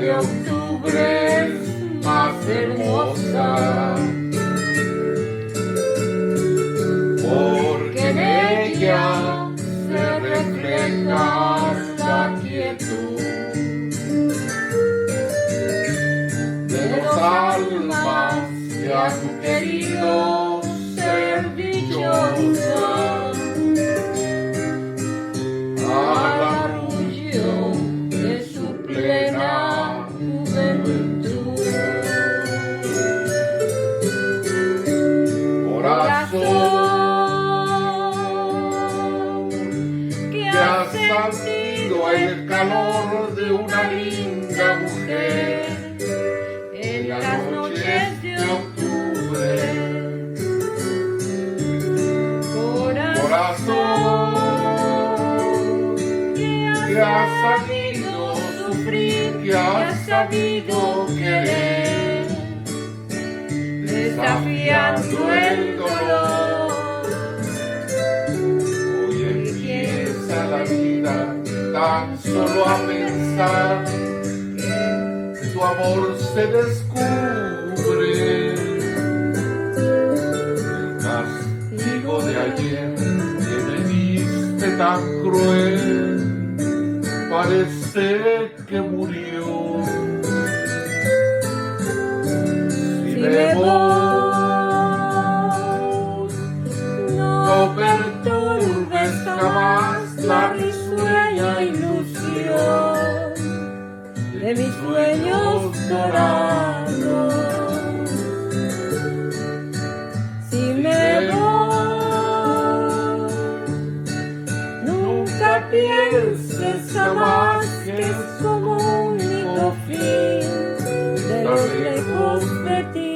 de octubre es más hermosa, porque en ella se refleja la quietud de los almas que han querido ser dichosas al arrullo de su plena juventud. Corazón que ha sentido el calor de una linda mujer en las noches de octubre. Corazón que ha sabido sufrir, que ha sabido querer, desafiando el dolor. Hoy empieza la vida tan solo a pensar que tu amor se descubre. El castigo de ayer que me diste tan cruel parece que murió. Si me voy, no perturbes jamás la risueña ilusión de mis sueños dorados. Si me voy, nunca pienses jamás que es como único fin estar lejos de ti.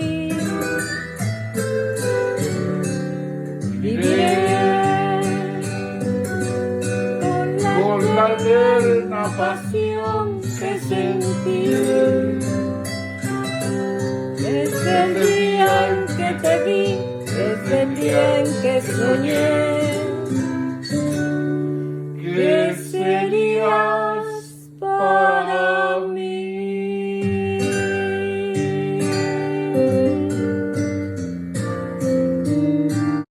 Viviré con la eterna pasión que sentí desde el día en que te vi, desde el día en que soñé.